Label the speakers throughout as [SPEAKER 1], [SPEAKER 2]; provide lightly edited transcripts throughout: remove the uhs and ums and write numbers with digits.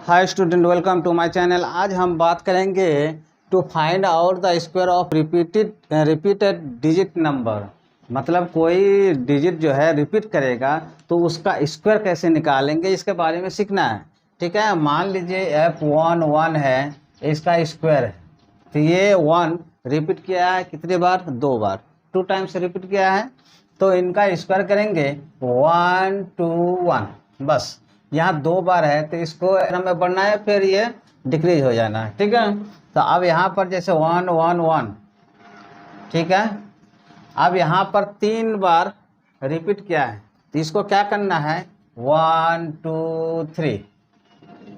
[SPEAKER 1] Hi student, welcome to my channel. आज हम बात करेंगे to find out the square of repeated digit number. मतलब कोई डिजिट जो है रिपीट करेगा तो उसका स्क्वायर कैसे निकालेंगे, इसके बारे में सीखना है। ठीक है, मान लीजिए F11 है, इसका स्क्वायर है। तो ये 1 रिपीट किया है कितनी बार? 2 बार, 2 टाइम्स रिपीट किया है। तो इनका स्क्वायर करेंगे 1 2 1, बस। यहाँ 2 बार है तो इसको क्रम में बढ़ना है, फिर ये डिक्रीज हो जाना है। ठीक है, तो अब यहाँ पर जैसे 1 1 1, ठीक है। अब यहाँ पर 3 बार रिपीट किया है तो इसको क्या करना है? 1 2 3,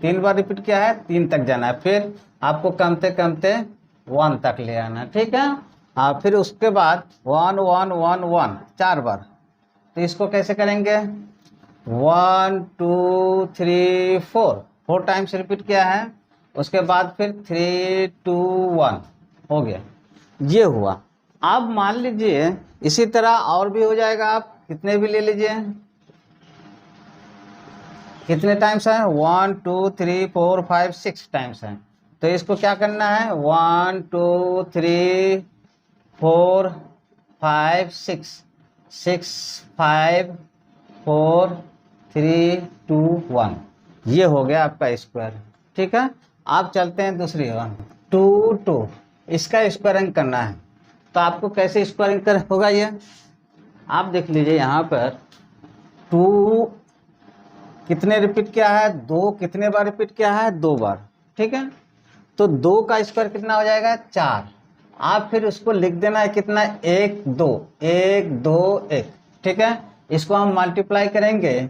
[SPEAKER 1] 3 बार रिपीट किया है, 3 तक जाना है, फिर आपको कमते कमते 1 तक ले आना है। ठीक है, हाँ। फिर उसके बाद 1 1 1 1 4 बार, तो इसको कैसे करेंगे? 1 2 3 4 टाइम्स रिपीट किया है। उसके बाद फिर 3 2 1 हो गया, ये हुआ। अब मान लीजिए इसी तरह और भी हो जाएगा, आप कितने भी ले लीजिए। कितने टाइम्स है? 1 2 3 4 5 6 टाइम्स है। तो इसको क्या करना है? 1 2 3 4 5 6 6 5 4 3 2 1, ये हो गया आपका स्क्वायर। ठीक है, आप चलते हैं दूसरी ओर। 2 2, इसका स्क्वायरिंग करना है। तो आपको कैसे स्क्वायरिंग कर होगा ये आप देख लीजिए। यहाँ पर 2 कितने रिपीट किया है? 2 कितने बार रिपीट किया है? 2 बार। ठीक है, तो 2 का स्क्वायर कितना हो जाएगा? 4। आप फिर उसको लिख देना है कितना? 1 2 1 2 1। ठीक है, इसको हम मल्टीप्लाई करेंगे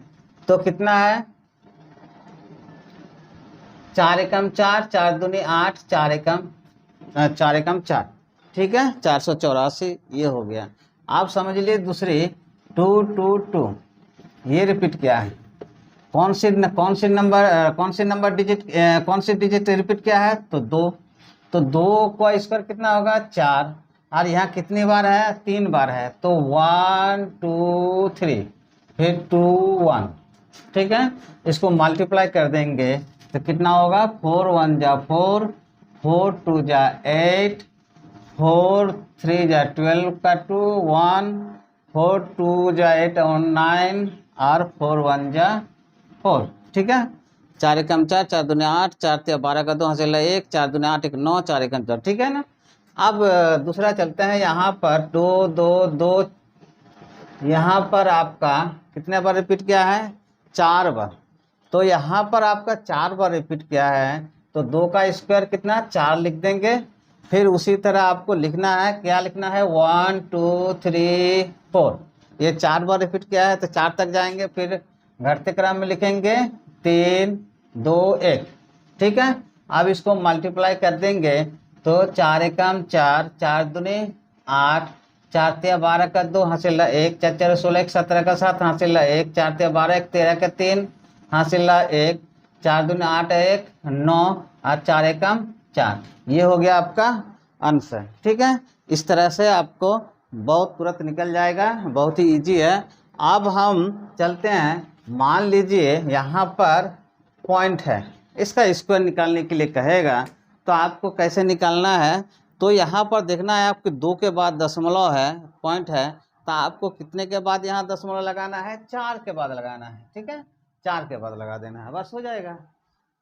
[SPEAKER 1] तो कितना है? 4 एकम 4, 4 दूनी 8, 4 एकम 4। ठीक है, 484, ये हो गया। आप समझ लिए दूसरी 2 2 2, ये रिपीट किया है। कौन सी नंबर डिजिट कौन सी डिजिट रिपीट किया है? तो 2। तो 2 का स्क्वायर कितना होगा? 4। और यहाँ कितनी बार है? 3 बार है। तो 1 2 3, फिर 2 1। ठीक है, इसको मल्टीप्लाई कर देंगे तो कितना होगा? 4 1 जा 4, 4 2 जा 8, 4 3 जा 12 का 2 1, 4 2 जा 8 और 9, और 4 1 जा 4। ठीक है, 4 एकम 4, 4 दूनी 8, 4 तिया 12 का 2 हासिल 1, 4 दूनी 8 1 9, 4 एकम 4। ठीक है ना। अब दूसरा चलते हैं। यहाँ पर 2 2 2, यहाँ पर आपका कितने बार रिपीट किया है? 4 बार। तो यहाँ पर आपका 4 बार रिपीट किया है, तो 2 का स्क्वायर कितना? 4 लिख देंगे। फिर उसी तरह आपको लिखना है, क्या लिखना है? 1 2 3 4, ये 4 बार रिपीट किया है तो 4 तक जाएंगे, फिर घटते क्रम में लिखेंगे 3 2 1। ठीक है, अब इसको मल्टीप्लाई कर देंगे तो 4 एकम 4, 4 दूनी 8, 4 तिया 12 का 2 हासिल 1, 4 4 16 1 17 का 7 हासिल 1, 4 तिया 12 1 13 का 3 हासिल 1, 4 दूनी 8 1 9, और 4 एकम 4, ये हो गया आपका आंसर। ठीक है, इस तरह से आपको बहुत तुरंत निकल जाएगा, बहुत ही इजी है। अब हम चलते हैं। मान लीजिए यहाँ पर पॉइंट है, इसका स्क्वायर निकालने के लिए कहेगा तो आपको कैसे निकालना है? तो यहाँ पर देखना है, आपके 2 के बाद दशमलव है, पॉइंट है, तो आपको कितने के बाद यहाँ दशमलव लगाना है? 4 के बाद लगाना है। ठीक है, 4 के बाद लगा देना है, बस हो जाएगा।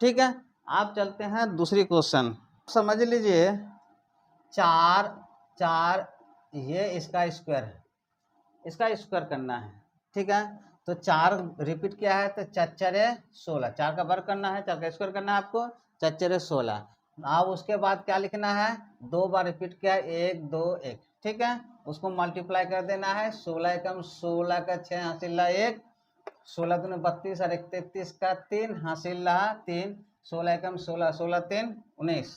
[SPEAKER 1] ठीक है, आप चलते हैं दूसरी क्वेश्चन। समझ लीजिए 4 4, ये इसका स्क्वायर है, इसका स्क्वायर करना है। ठीक है, तो 4 रिपीट किया है तो 4 4 16, 4 का वर्ग करना है, 4 का स्क्वायर करना है आपको, 4 4 16। अब उसके बाद क्या लिखना है? 2 बार रिपीट किया, 1 2 1। ठीक है, उसको मल्टीप्लाई कर देना है। 16 एकम 16 का 6 हासिल 1, 16 दूनी 32 और 1 33 का 3 हासिल 3, 16 एकम 16, 16 3 19,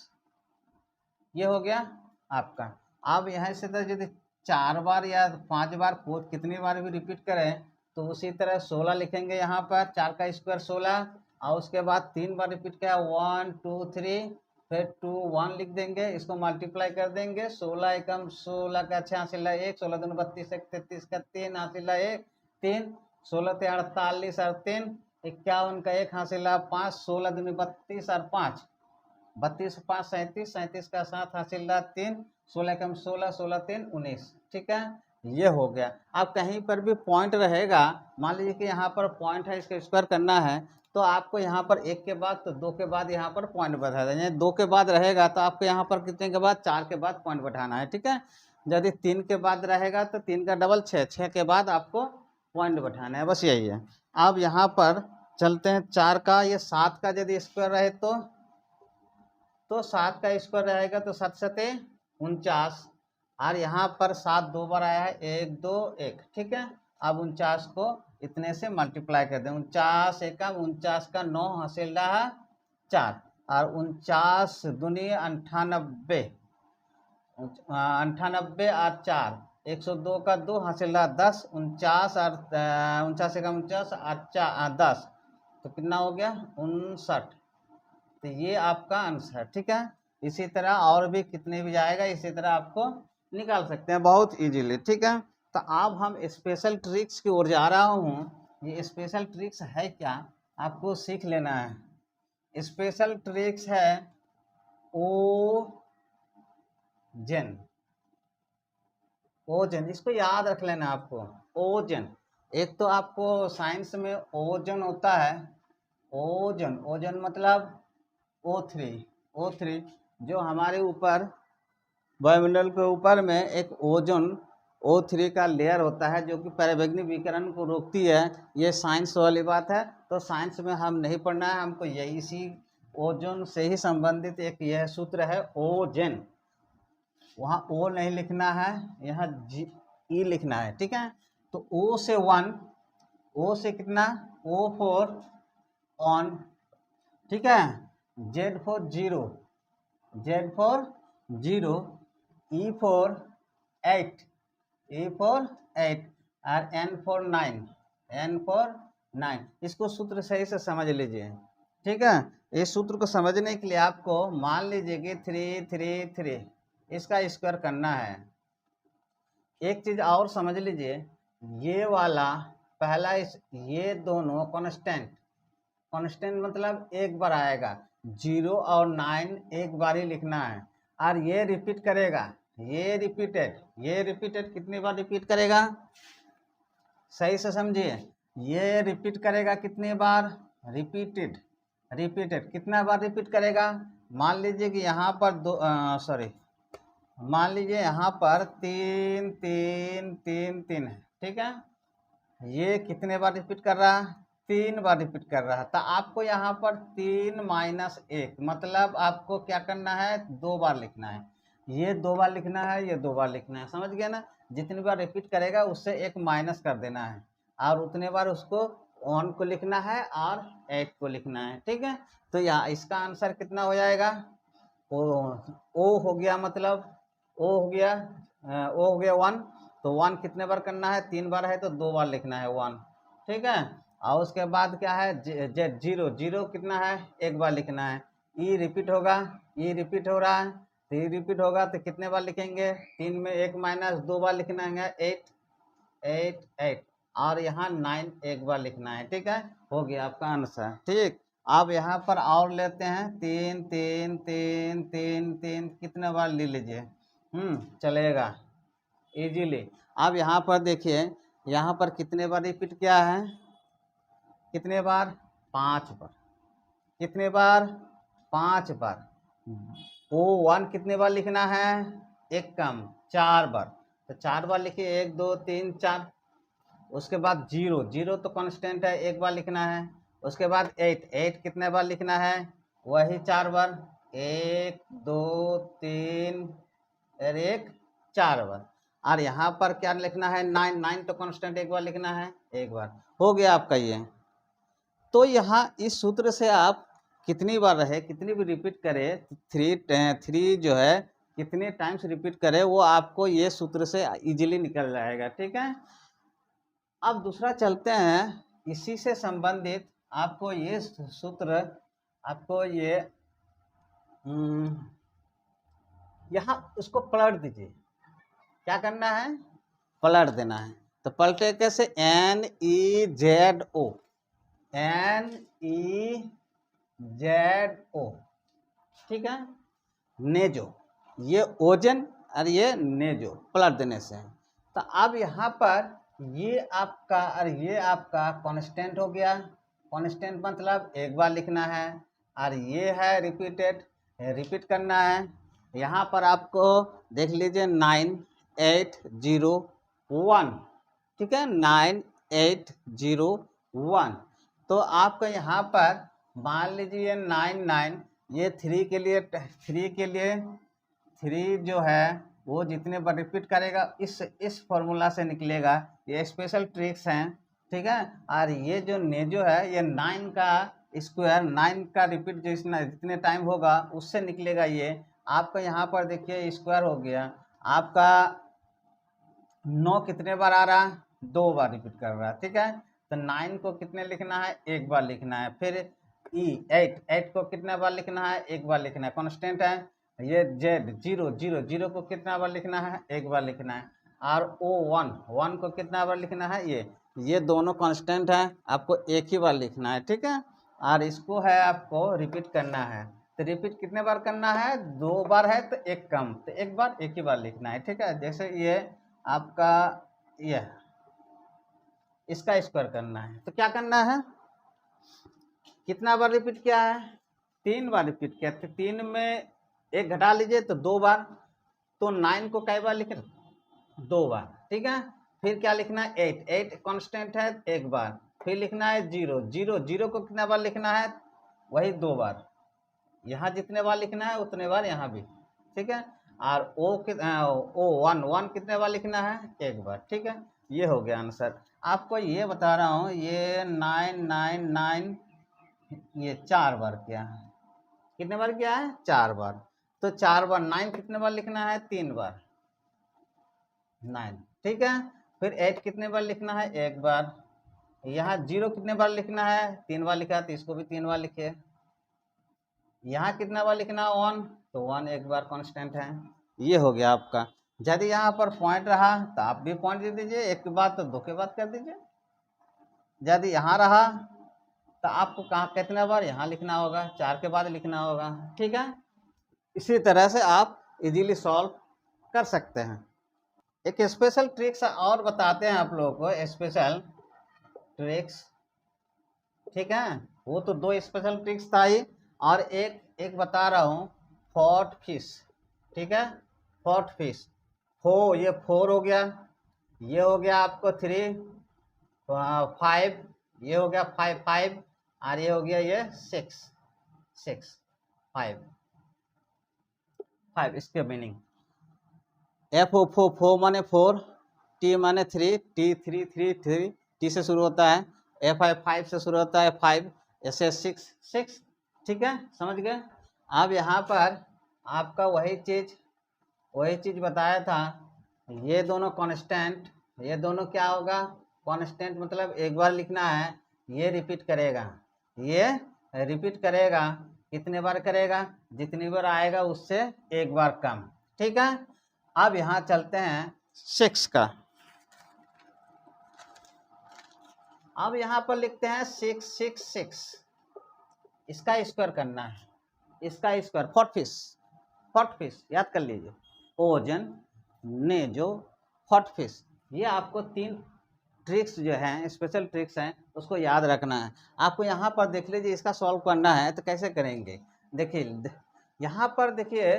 [SPEAKER 1] ये हो गया आपका। अब यहाँ से तो यदि 4 बार या 5 बार कितनी बार भी रिपीट करें तो उसी तरह 16 लिखेंगे। यहाँ पर 4 का स्क्वायर 16, और उसके बाद 3 बार रिपीट किया 1 2 3, फिर 2 1 लिख देंगे, इसको मल्टीप्लाई कर देंगे। 16 एकम 16 का 6 हासिल 1, 16 दूनी 32 1 33 का 3 हासिल 1 3, 16 ते 48 और 3 51 का 1 हासिल 5, 16 दूनी 32 और 5 32 5 37, 37 का 7 हासिल 3, 16 कम 16, 16 3 19। ठीक है, ये हो गया। अब कहीं पर भी पॉइंट रहेगा, मान लीजिए कि यहाँ पर पॉइंट है, इसका स्क्वायर करना है, तो आपको यहाँ पर 1 के बाद तो 2 के बाद यहाँ पर पॉइंट बैठा देंगे। 2 के बाद रहेगा तो आपको यहाँ पर कितने के बाद 4 के बाद पॉइंट बैठाना है। ठीक है, यदि 3 के बाद रहेगा तो 3 का डबल 6, 6 के बाद आपको पॉइंट बैठाना है। बस यही है। अब यहाँ पर चलते हैं 4 का, ये 7 का यदि स्क्वायर रहे तो 7 का स्क्वायर रहेगा तो 7 सते 49, और यहाँ पर 7 दो बार आया है, 1 2 1। ठीक है, अब 49 को इतने से मल्टीप्लाई कर दें, 49 एकम 49 का 9 हासिल रहा 4, और 49 दूनी 98, 98 और 4 102 का 2 हासिल रहा 10, 49 और 49 एकम 49 और 10, तो कितना हो गया 59। तो ये आपका आंसर। ठीक है, इसी तरह और भी कितने भी जाएगा, इसी तरह आपको निकाल सकते हैं बहुत इजीली। ठीक है, तो अब हम स्पेशल ट्रिक्स की ओर जा रहा हूँ। ये स्पेशल ट्रिक्स है क्या, आपको सीख लेना है। स्पेशल ट्रिक्स है ओजन। ओजन, इसको याद रख लेना आपको। ओजन, एक तो आपको साइंस में ओजन होता है, ओजन, ओजन मतलब O3 जो हमारे ऊपर वायुमंडल के ऊपर में एक ओजोन O3 का लेयर होता है जो कि पराबैंगनी विकिरण को रोकती है। ये साइंस वाली बात है, तो साइंस में हम नहीं पढ़ना है, हमको यही इसी ओजोन से ही संबंधित एक यह सूत्र है ओजन। वहाँ ओ नहीं लिखना है, यहाँ ई लिखना है। ठीक है, तो O से 1, O से कितना O4 ऑन। ठीक है, Z for 0, Z for 0, E for 8, E for 8, और N for 9, N for 9। इसको सूत्र सही से समझ लीजिए। ठीक है, इस सूत्र को समझने के लिए आपको मान लीजिए कि 3 3 3 इसका स्क्वायर करना है। एक चीज और समझ लीजिए, ये वाला पहला ये दोनों कांस्टेंट, कांस्टेंट मतलब एक बार आएगा, 0 और 9 एक बार ही लिखना है, और ये रिपीट करेगा, ये रिपीटेड कितनी बार रिपीट करेगा, सही से समझिए, ये रिपीट करेगा कितनी बार, रिपीटेड कितना बार रिपीट करेगा। मान लीजिए कि यहाँ पर मान लीजिए यहाँ पर 3 3 3 3 है। ठीक है, ये कितने बार रिपीट कर रहा है, 3 बार रिपीट कर रहा है। तो आपको यहाँ पर 3 माइनस 1 मतलब आपको क्या करना है, 2 बार लिखना है। ये 2 बार लिखना है, ये 2 बार लिखना है, समझ गया ना। जितनी बार रिपीट करेगा उससे 1 माइनस कर देना है, और उतने बार उसको 1 को लिखना है और 8 को लिखना है। ठीक है, तो यहाँ इसका आंसर कितना हो जाएगा, ओ हो गया, मतलब ओ हो गया 1, तो 1 कितने बार करना है, 3 बार है तो 2 बार लिखना है 1। ठीक है, और उसके बाद क्या है, जेड 0 कितना है, 1 बार लिखना है। ई रिपीट होगा, ई रिपीट हो रहा है, तो ई रिपीट होगा तो कितने बार लिखेंगे, 3 में 1 माइनस 2 बार लिखना है, 8 8 8, और यहाँ 9 1 बार लिखना है। ठीक है, हो गया आपका आंसर। ठीक, अब यहाँ पर और लेते हैं, 3 3 3 3 3 कितने बार ले लीजिए, चलेगा इजीली। अब यहाँ पर देखिए, यहाँ पर कितने बार रिपीट किया है, कितने बार, 5 बार। कितने बार, 5 बार। O1 कितने बार लिखना है, 1 कम 4 बार, तो 4 बार लिखिए, 1 2 3 4। उसके बाद 0 तो कांस्टेंट है, 1 बार लिखना है। उसके बाद 8 कितने बार लिखना है, वही 4 बार, 1 2 3 और 1 4 बार। और यहाँ पर क्या लिखना है, 9 तो कांस्टेंट 1 बार लिखना है, 1 बार। हो गया आपका ये। तो यहाँ इस सूत्र से आप कितनी बार रहे, कितनी भी रिपीट करे, 3 जो है कितने टाइम्स रिपीट करे, वो आपको ये सूत्र से इजीली निकल जाएगा। ठीक है, अब दूसरा चलते हैं, इसी से संबंधित आपको ये सूत्र, आपको ये यहाँ उसको पलट दीजिए। क्या करना है, पलट देना है। तो पलटे कैसे, NEZO, NEZO, ठीक है, नेजो, ये ओजन और ये नेजो प्लस देने से। तो अब यहाँ पर ये आपका और ये आपका कांस्टेंट हो गया। कांस्टेंट मतलब एक बार लिखना है, और ये है रिपीटेड, रिपीट करना है। यहाँ पर आपको देख लीजिए 9801, ठीक है, 9801। तो आपको यहाँ पर मान लीजिए 99, ये 3 के लिए, 3 जो है वो जितने बार रिपीट करेगा इस फॉर्मूला से निकलेगा। ये स्पेशल ट्रिक्स हैं, ठीक है। और ये जो नेजो है ये 9 का स्क्वायर, 9 का रिपीट जो जितने टाइम होगा उससे निकलेगा। ये आपका यहाँ पर देखिए स्क्वायर हो गया आपका 9 कितने बार आ रहा है, 2 बार रिपीट कर रहा है, ठीक है। तो 9 को कितने लिखना है, एक बार लिखना है। फिर 8 को कितने बार लिखना है, एक बार लिखना है, कांस्टेंट है। ये Z 0 को कितना बार लिखना है, एक बार लिखना है। और O1 को कितना बार लिखना है, ये दोनों कांस्टेंट है, आपको एक ही बार लिखना है, ठीक है। और इसको है आपको रिपीट करना है। तो रिपीट कितने बार करना है, 2 बार है तो एक कम, तो एक बार एक ही बार लिखना है, ठीक है। जैसे ये आपका यह इसका स्क्वायर करना है तो क्या करना है, कितना बार रिपीट किया है, 3 बार रिपीट किया। तो 3 में एक घटा लीजिए तो 2 बार, तो 9 को कई बार लिखना, 2 बार, ठीक है। फिर क्या लिखना है, 8 कांस्टेंट है, एक बार। फिर लिखना है 0 को कितना बार लिखना है, वही 2 बार। यहाँ जितने बार लिखना है उतने बार यहाँ भी, ठीक है। और O1 कितने बार लिखना है, एक बार, ठीक है। ये हो गया आंसर। आपको ये बता रहा हूँ, ये 999 ये 4 बार किया है, कितने बार किया है, 4 बार। तो 4 बार 9 कितने बार लिखना है, 3 बार 9, ठीक है। फिर 8 कितने बार लिखना है, एक बार। यहाँ 0 कितने बार लिखना है, 3 बार लिखा है, तो इसको भी 3 बार लिखे। यहाँ कितना बार लिखना है, 1, तो 1 एक बार कांस्टेंट है। ये हो गया आपका। यदि यहाँ पर पॉइंट रहा तो आप भी पॉइंट दे दीजिए, एक के बाद तो 2 के बाद कर दीजिए। यदि यहाँ रहा तो आपको कहाँ कितना बार यहाँ लिखना होगा, 4 के बाद लिखना होगा, ठीक है। इसी तरह से आप इजीली सॉल्व कर सकते हैं। एक स्पेशल ट्रिक्स और बताते हैं आप लोगों को, स्पेशल ट्रिक्स, ठीक है। वो तो 2 स्पेशल ट्रिक्स था ही, और एक बता रहा हूँ, फॉट फिश, ठीक है। फॉट फिश, ये 4 हो गया, ये हो गया आपको 3, 5, ये हो गया 5, और ये हो गया ये 6, 5। इसके मीनिंग FO माने 4, T माने 3, T से शुरू होता है, FI 5 से शुरू होता है, 5, ऐसे 6, ठीक है, समझ गए। अब यहाँ पर आपका वही चीज बताया था, ये दोनों कांस्टेंट, ये दोनों क्या होगा, कांस्टेंट मतलब एक बार लिखना है, ये रिपीट करेगा, कितने बार करेगा, जितनी बार आएगा उससे एक बार कम, ठीक है। अब यहाँ चलते हैं 6 का। अब यहाँ पर लिखते हैं 6, इसका स्क्वायर करना है, इसका स्क्वायर, फॉट फिश याद कर लीजिए, ओजन, नेजो, फॉट फिश। ये आपको 3 ट्रिक्स जो हैं, स्पेशल ट्रिक्स हैं, उसको याद रखना है। आपको यहाँ पर देख लीजिए, इसका सॉल्व करना है तो कैसे करेंगे, देखिए यहाँ पर देखिए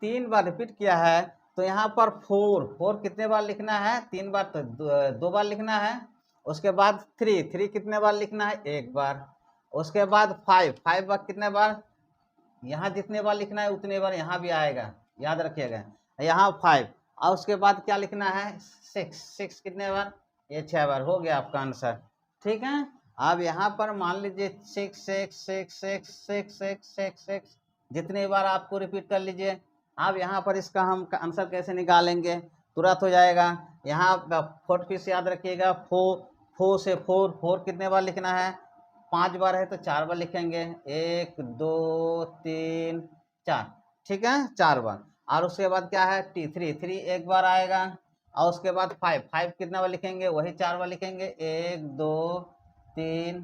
[SPEAKER 1] 3 बार रिपीट किया है, तो यहाँ पर 4 कितने बार लिखना है, 3 बार, तो 2 बार लिखना है। उसके बाद 3 कितने बार लिखना है, एक बार। उसके बाद 5 बार कितने बार, यहाँ जितने बार लिखना है उतने बार यहाँ भी आएगा, याद रखिएगा। यहाँ 5, और उसके बाद क्या लिखना है, 6 कितने बार, ये 6 बार। हो गया आपका आंसर, ठीक है। अब यहाँ पर मान लीजिए 6 जितने बार आपको रिपीट कर लीजिए। अब यहाँ पर इसका हम आंसर कैसे निकालेंगे, तुरंत हो जाएगा। यहाँ 4 फिश याद रखिएगा, 4 से 4 कितने बार लिखना है, 5 बार है तो 4 बार लिखेंगे, 1 2 3 4, ठीक है, 4 बार। और उसके बाद क्या है, 3 एक बार आएगा। और उसके बाद 5 कितना बार लिखेंगे, वही 4 बार लिखेंगे, 1 2 3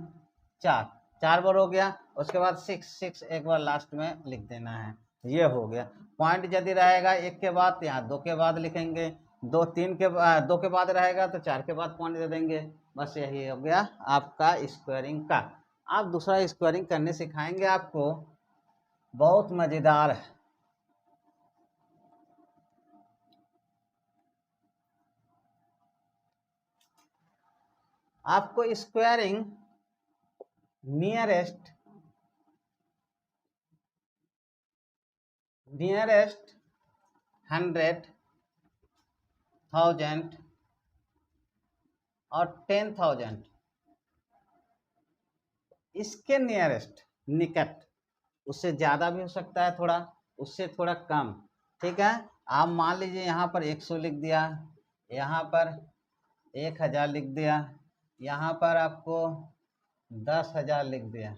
[SPEAKER 1] 4, 4 बार हो गया। उसके बाद 6 एक बार लास्ट में लिख देना है। ये हो गया। पॉइंट यदि रहेगा 1 के बाद, यहाँ 2 के बाद लिखेंगे, 2 के बाद रहेगा तो 4 के बाद पॉइंट दे देंगे। बस यही हो गया आपका स्क्वायरिंग का। आप दूसरा स्क्वायरिंग करने सिखाएंगे आपको, बहुत मज़ेदार है। आपको स्क्वायरिंग नियरेस्ट 100, 1000 और 10,000, इसके नियरेस्ट निकट, उससे ज़्यादा भी हो सकता है थोड़ा, उससे थोड़ा कम, ठीक है। आप मान लीजिए यहाँ पर 100 लिख दिया, यहाँ पर 1000 लिख दिया, यहाँ पर आपको 10,000 लिख दिया,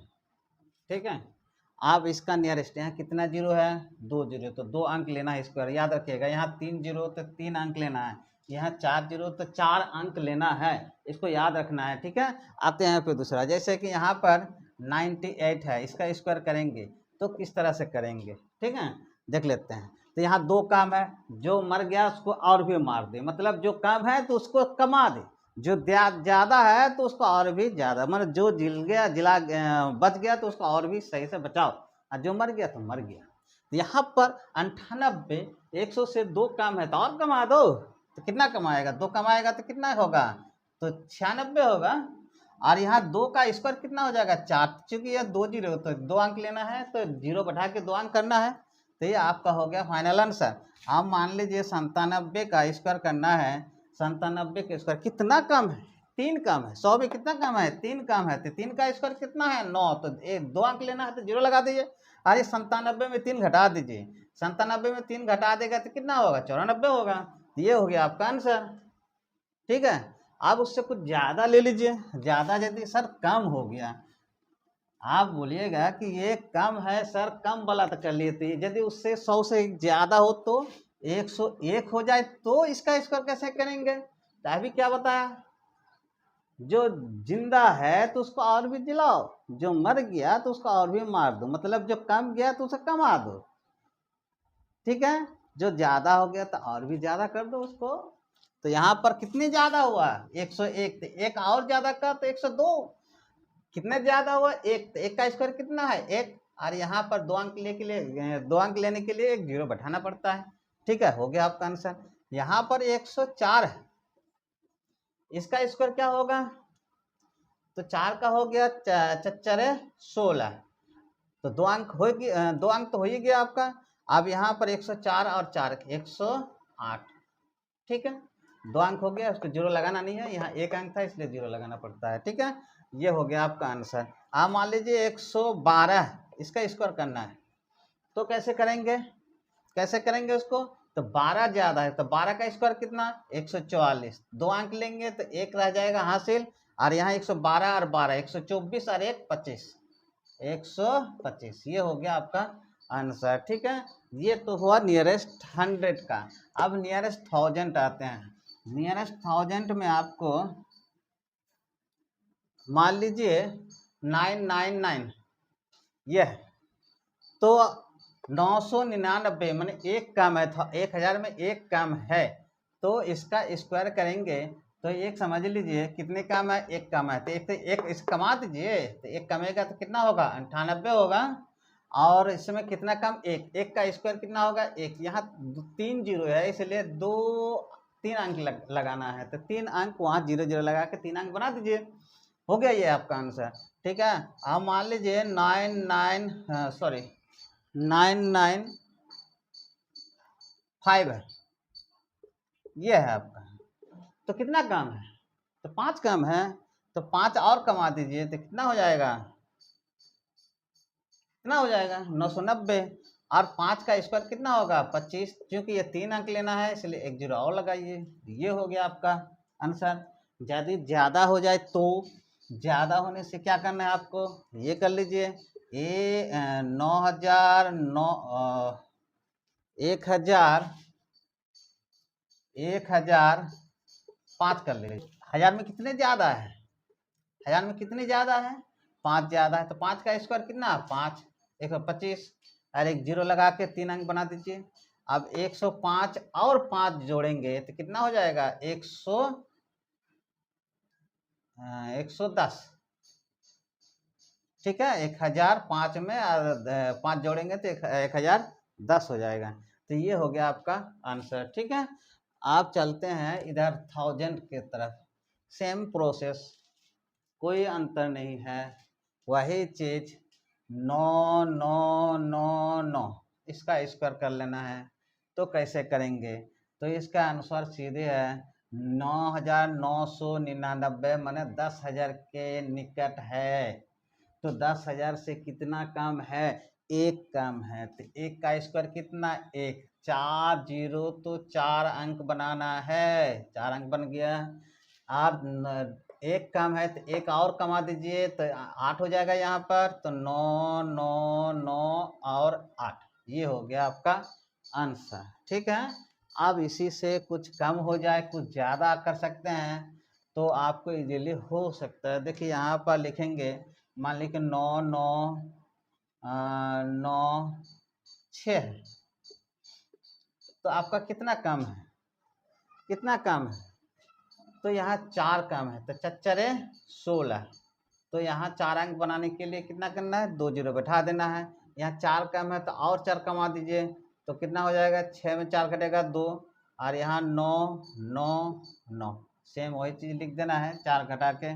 [SPEAKER 1] ठीक है। आप इसका नियरेस्ट, यहाँ कितना जीरो है, 2 जीरो, तो 2 अंक लेना है स्क्वायर, याद रखिएगा। यहाँ 3 जीरो तो 3 अंक लेना है, यहाँ 4 जीरो तो 4 अंक लेना है, इसको याद रखना है, ठीक है। आते हैं फिर दूसरा, जैसे कि यहाँ पर 98 है, इसका स्क्वायर करेंगे तो किस तरह से करेंगे, ठीक है, देख लेते हैं। तो यहाँ 2 काम है, जो मर गया उसको और भी मार दे, मतलब जो कम है तो उसको कमा दे, जो ज़्यादा है तो उसको और भी ज़्यादा, मतलब जो बच गया तो उसको और भी सही से बचाओ, और जो मर गया तो मर गया। यहाँ पर 98, 100 से 2 कम है तो और कमा दो, तो कितना कमाएगा, 2 कमाएगा तो कितना होगा, तो 96 होगा। और यहाँ 2 का स्क्वायर कितना हो जाएगा, 4, चूंकि यह 2 जीरो तो 2 अंक लेना है, तो जीरो बढ़ा के 2 अंक करना है, तो ये आपका हो गया फाइनल आंसर। आप मान लीजिए 97 का स्क्वायर करना है, 97 के स्क्वायर कितना कम है, 3 कम है, 100 में कितना कम है, 3 कम है, तो 3 का स्क्वायर कितना है, 9, तो 2 अंक लेना है तो जीरो लगा दीजिए। अरे 97 में 3 घटा दीजिए, 97 में 3 घटा देगा तो कितना होगा, 94 होगा। ये हो गया आपका आंसर, ठीक है। आप उससे कुछ ज़्यादा ले लीजिए, ज़्यादा यदि सर कम हो गया, आप बोलिएगा कि ये कम है सर, कम वाला तो कर लिए थे, यदि उससे 100 से ज़्यादा हो तो 101 हो जाए तो इसका स्क्वायर कैसे करेंगे, तो अभी क्या बताया, जो जिंदा है तो उसको और भी जिलाओ, जो मर गया तो उसको और भी मार दो, मतलब जो कम गया तो उसे कमा दो, ठीक है। जो ज़्यादा हो गया तो और भी ज़्यादा कर दो उसको। तो यहाँ पर कितने ज़्यादा हुआ, 101, एक और ज़्यादा का तो 102, कितने ज़्यादा हुआ, 1, तो 1 का स्क्वायर कितना है, 1, और यहाँ पर 2 अंक लेने के लिए 1 जीरो बैठाना पड़ता है, ठीक है। हो गया आपका आंसर। यहाँ पर 104 है, इसका स्क्वायर क्या होगा, तो 4 का हो गया 4 16, तो 2 अंक हो गया, 2 अंक तो हो ही गया आपका। अब यहाँ पर 104 और 4 108, ठीक है, 2 अंक हो गया, उसको जीरो लगाना नहीं है, यहाँ 1 अंक था इसलिए जीरो लगाना पड़ता है, ठीक है। ये हो गया आपका आंसर। आप मान लीजिए 112, इसका स्क्वायर करना है, तो कैसे करेंगे, उसको, तो 12 ज़्यादा है, तो 12 का स्क्वायर कितना, 144, 2 अंक लेंगे तो 1 रह जाएगा हासिल, और यहाँ 112 और 12, 124 और 1 25, 125, ये हो गया आपका आंसर, ठीक है। ये तो हुआ नियरेस्ट 100 का। अब नियरेस्ट 1000 आते हैं। नियरेस्ट 1000 में आपको मान लीजिए 999, ये है, तो 999 मैंने एक कम है, 1000 में एक कम है, तो इसका स्क्वायर करेंगे तो एक समझ लीजिए कितने कम है, एक कम है, तो एक इस कमा दीजिए, तो एक कमेगा तो कितना होगा, 98 होगा, और इसमें कितना कम, एक का स्क्वायर कितना होगा, 1, यहाँ 3 जीरो है इसलिए 3 अंक लगाना है, तो 3 अंक वहाँ 0 0 लगा के 3 अंक बना दीजिए, हो गया ये आपका आंसर, ठीक है। अब मान लीजिए 995 है, ये है आपका, तो कितना कम है, तो 5 कम है, तो 5 और कमा दीजिए तो कितना हो जाएगा, 990, और 5 का स्क्वायर कितना होगा, 25, क्योंकि ये 3 अंक लेना है इसलिए 1 जीरो और लगाइए, ये हो गया आपका आंसर। यदि ज़्यादा हो जाए तो, ज़्यादा होने से क्या करना है आपको, ये कर लीजिए, ये 9000 1005 कर लीजिए, 1000 में कितने ज़्यादा है, 1000 में कितने ज़्यादा है, 5 ज़्यादा है तो 5 का स्क्वायर कितना, 5, 125, और एक जीरो लगा के 3 अंक बना दीजिए। अब 105 और 5 जोड़ेंगे तो कितना हो जाएगा, 110, ठीक है। 1005 में और 5 जोड़ेंगे तो 1010 हो जाएगा। तो ये हो गया आपका आंसर, ठीक है। आप चलते हैं इधर 1000 के तरफ, सेम प्रोसेस, कोई अंतर नहीं है, वही चीज 9 9 9 9 इसका स्क्वायर कर लेना है। तो कैसे करेंगे, तो इसका आंसर सीधे है 9999, माने 10,000 के निकट है। तो 10,000 से कितना कम है, 1 कम है। तो 1 का स्क्वायर कितना, 1, 4 जीरो तो 4 अंक बनाना है, 4 अंक बन गया। आप 1 कम है तो 1 और कमा दीजिए तो 8 हो जाएगा यहाँ पर। तो 9 9 9 और 8, ये हो गया आपका आंसर, ठीक है। अब इसी से कुछ कम हो जाए, कुछ ज़्यादा कर सकते हैं, तो आपको इजीली हो सकता है। देखिए यहाँ पर लिखेंगे, मान लीजिए 9 9 9 6 है, तो आपका कितना कम है, कितना कम है, तो यहाँ 4 कम है, तो 4 16। तो यहाँ 4 अंक बनाने के लिए कितना करना है, 2 जीरो बैठा देना है। यहाँ 4 कम है तो और 4 कमा दीजिए, तो कितना हो जाएगा, 6 में 4 घटेगा 2, और यहाँ 9 9 9, सेम वही चीज़ लिख देना है 4 घटा के,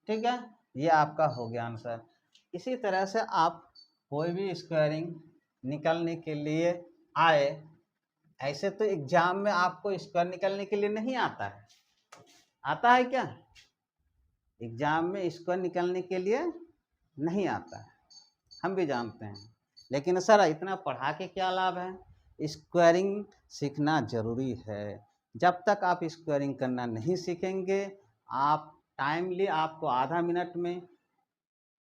[SPEAKER 1] ठीक है। ये आपका हो गया आंसर। इसी तरह से आप कोई भी स्क्वायरिंग निकालने के लिए आए, ऐसे तो एग्जाम में आपको स्क्वायर निकालने के लिए नहीं आता है, आता है क्या, एग्जाम में स्क्वायर निकालने के लिए नहीं आता है, हम भी जानते हैं। लेकिन सर इतना पढ़ा के क्या लाभ है, स्क्वायरिंग सीखना जरूरी है। जब तक आप स्क्वायरिंग करना नहीं सीखेंगे, आप टाइमली, आपको आधा मिनट में,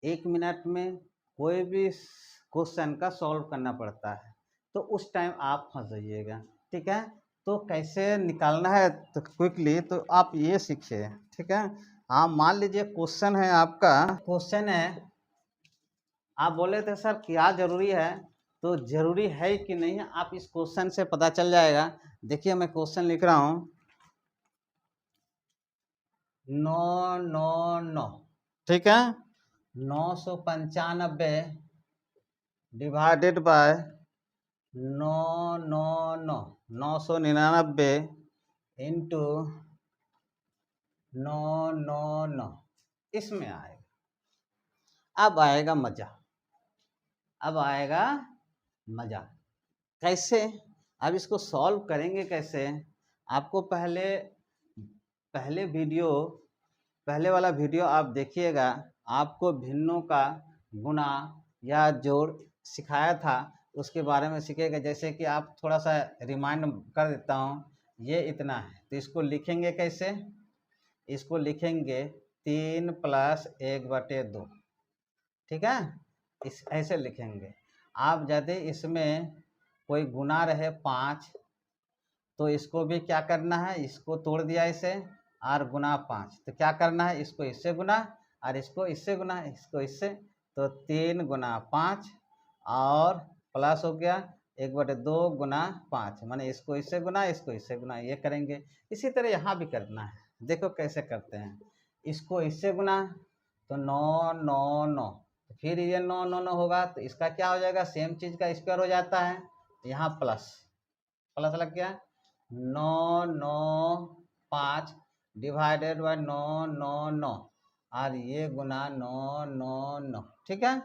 [SPEAKER 1] 1 मिनट में कोई भी क्वेश्चन का सॉल्व करना पड़ता है, तो उस टाइम आप फंस जाइएगा, ठीक है। तो कैसे निकालना है तो क्विकली, तो आप ये सीखिए, ठीक है। हाँ, मान लीजिए क्वेश्चन है, आपका क्वेश्चन है, आप बोले थे सर क्या जरूरी है, तो जरूरी है कि नहीं आप इस क्वेश्चन से पता चल जाएगा। देखिए मैं क्वेश्चन लिख रहा हूँ, 9 9 9, ठीक है, 995 डिवाइडेड बाय 9 9 9, 999 इंटू 9 9 9, इसमें आएगा। अब आएगा मजा, अब आएगा मजा। कैसे, अब इसको सॉल्व करेंगे कैसे, आपको पहले वाला वीडियो आप देखिएगा, आपको भिन्नों का गुणा या जोड़ सिखाया था, उसके बारे में सीखेगा। जैसे कि आप थोड़ा सा रिमाइंड कर देता हूँ, ये इतना है तो इसको लिखेंगे कैसे, इसको लिखेंगे 3 + 1/2, ठीक है, इस ऐसे लिखेंगे। आप यदि इसमें कोई गुना रहे 5, तो इसको भी क्या करना है, इसको तोड़ दिया इसे, और गुना 5, तो क्या करना है, इसको इससे गुना और इसको इससे गुना, इसको इससे, तो 3 गुना 5 और प्लस हो गया 1/2 गुना 5, माने इसको इससे गुना, इसको इससे गुना, ये करेंगे। इसी तरह यहाँ भी करना है, देखो कैसे करते हैं। इसको इससे गुना तो 9 9 9, फिर ये 9 9 9 होगा, तो इसका क्या हो जाएगा, सेम चीज़ का स्क्वायर हो जाता है, यहाँ प्लस प्लस लग गया, 9 9 5 डिवाइडेड बाय 9 9 9, और ये गुना 9 9 9, ठीक है।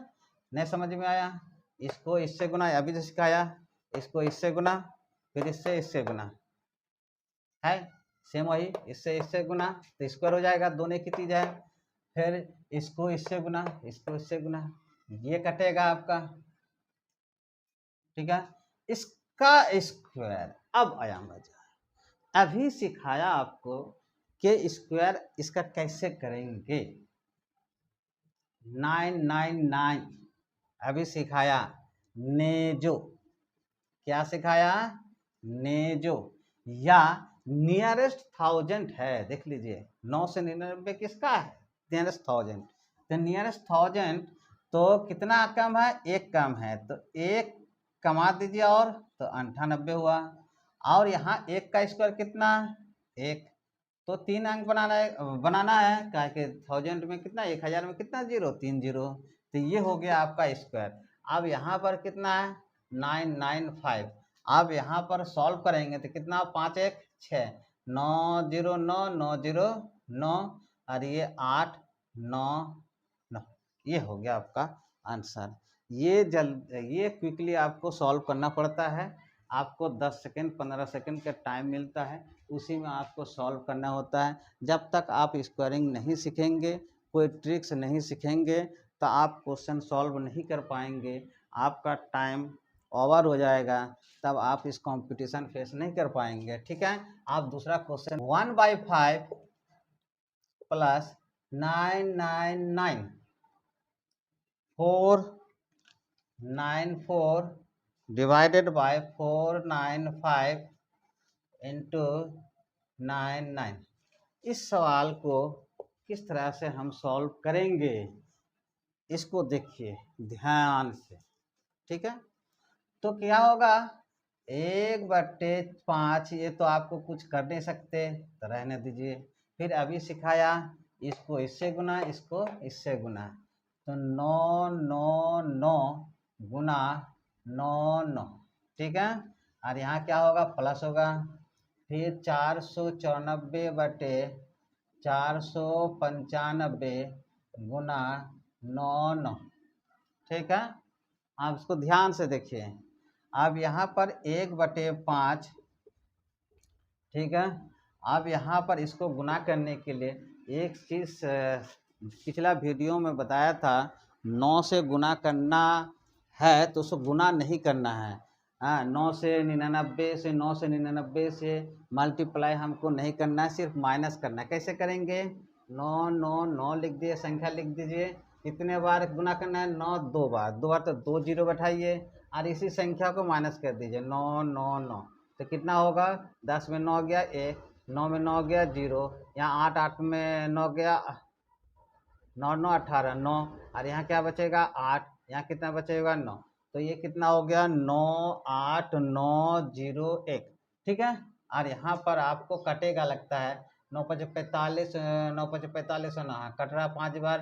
[SPEAKER 1] नहीं समझ में आया, इसको इससे गुना, अभी जो सिखाया, इसको इससे गुना, फिर इससे गुना है, सेम वही, इससे गुना, तो स्क्वायर हो जाएगा, दोनों की चीज है। फिर इसको इससे गुना, इसको इससे गुना, ये कटेगा आपका, ठीक है, इसका स्क्वायर। अब आया मजा, अभी सिखाया आपको कि स्क्वायर इसका कैसे करेंगे, 999 अभी सिखाया, नेजो, क्या सिखाया, नेजो, या नियरेस्ट 1000 है, देख लीजिए 9 से 99 किसका है, नियरेस्ट 1000, तो नियरेस्ट 1000 तो कितना कम है, एक कम है, तो एक कमा दीजिए और तो 98 हुआ। और यहाँ एक का स्क्वायर कितना, एक, तो 3 अंक बनाना है क्या कि 1000 में कितना, 1000 में कितना जीरो, 3 जीरो, तो ये हो गया आपका स्क्वायर। अब यहाँ पर कितना है 995। अब यहाँ पर सॉल्व करेंगे तो कितना, 5 1 6, 909 909 और ये 8 9 9, ये हो गया आपका आंसर। ये क्विकली आपको सॉल्व करना पड़ता है, आपको 10 सेकंड 15 सेकंड का टाइम मिलता है, उसी में आपको सॉल्व करना होता है। जब तक आप स्क्वायरिंग नहीं सीखेंगे, कोई ट्रिक्स नहीं सीखेंगे, तो आप क्वेश्चन सॉल्व नहीं कर पाएंगे, आपका टाइम ओवर हो जाएगा, तब आप इस कंपटीशन फेस नहीं कर पाएंगे। ठीक है, आप दूसरा question 1/5 plus 999 494 divided by 495 into 99, इस सवाल को किस तरह से हम सॉल्व करेंगे, इसको देखिए ध्यान से। ठीक है, तो क्या होगा, 1/5, ये तो आपको कुछ कर नहीं सकते तो रहने दीजिए। फिर अभी सिखाया, इसको इससे गुना, इसको इससे गुना, तो 999 गुना 99, ठीक है। और यहाँ क्या होगा, प्लस होगा, फिर 494/495 गुना 99, ठीक है। आप इसको ध्यान से देखिए। अब यहाँ पर 1/5, ठीक है। अब यहाँ पर इसको गुना करने के लिए एक चीज़ पिछला वीडियो में बताया था, 9 से गुना करना है तो उसको गुना नहीं करना है, हाँ, 9 से 99 से मल्टीप्लाई हमको नहीं करना है, सिर्फ माइनस करना है। कैसे करेंगे, 9 9 9 लिख दिए, संख्या लिख दीजिए, कितने बार गुना करना है, 9 2 बार, 2 बार तो 2 जीरो बैठाइए और इसी संख्या को माइनस कर दीजिए, 9 9 9, तो कितना होगा, 10 में 9 गया 1, 9 में 9 गया 0, यहाँ 8 8 में 9 गया 9 9 18 9, और यहाँ क्या बचेगा 8, यहाँ कितना बचेगा 9, तो ये कितना हो गया 98901, ठीक है। और यहाँ पर आपको कटेगा लगता है 9 5 45, 9 5 45 होना है, कट रहा 5 बार,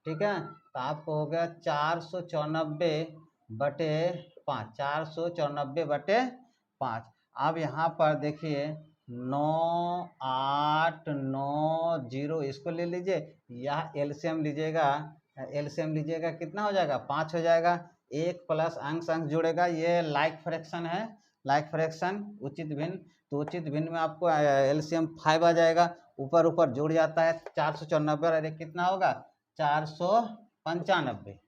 [SPEAKER 1] ठीक है। तो आपको हो गया 494/5, 494/5। अब यहाँ पर देखिए 9890, इसको ले लीजिए, यह एलसीएम लीजिएगा, एलसीएम लीजिएगा कितना हो जाएगा, 5 हो जाएगा, 1 प्लस अंश अंश जुड़ेगा, ये लाइक फ्रैक्शन है, लाइक फ्रैक्शन उचित भिन्न, तो उचित भिन्न में आपको एलसीएम 5 आ जाएगा, ऊपर ऊपर जुड़ जाता है 494 और एक कितना होगा 495,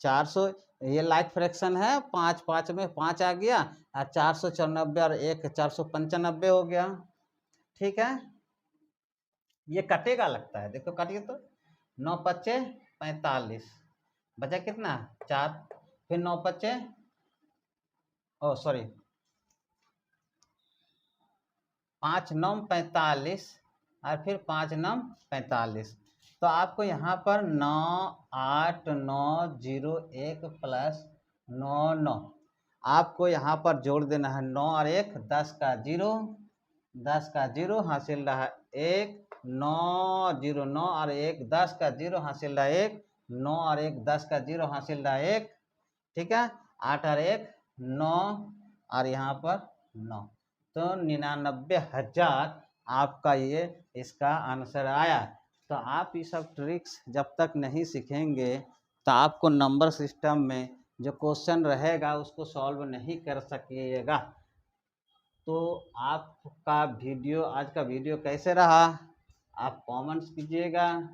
[SPEAKER 1] 400, ये लाइक फ्रैक्शन है, 5 5 में 5 आ गया और 494 और 1 495 हो गया, ठीक है। ये कटेगा लगता है, देखो काटिए तो 9 5 45, बचा कितना 4, फिर 9 5 सॉरी 5 9 45 और फिर 5 9 45, तो आपको यहाँ पर 98901 प्लस 99 आपको यहाँ पर जोड़ देना है, 9 और 1 10 का 0, 10 का 0 हासिल रहा 1, 9 0 9 और 1 10 का 0 हासिल रहा 1, 9 और 1 10 का 0 हासिल रहा 1, ठीक है। 8 और 1 9 और यहाँ पर 9, तो 99,000 आपका ये इसका आंसर आया। तो आप ये सब ट्रिक्स जब तक नहीं सीखेंगे तो आपको नंबर सिस्टम में जो क्वेश्चन रहेगा उसको सॉल्व नहीं कर सकिएगा। तो आपका वीडियो, आज का वीडियो कैसे रहा, आप कमेंट्स कीजिएगा,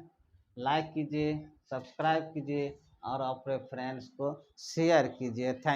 [SPEAKER 1] लाइक कीजिए, सब्सक्राइब कीजिए और अपने फ्रेंड्स को शेयर कीजिए। थैंक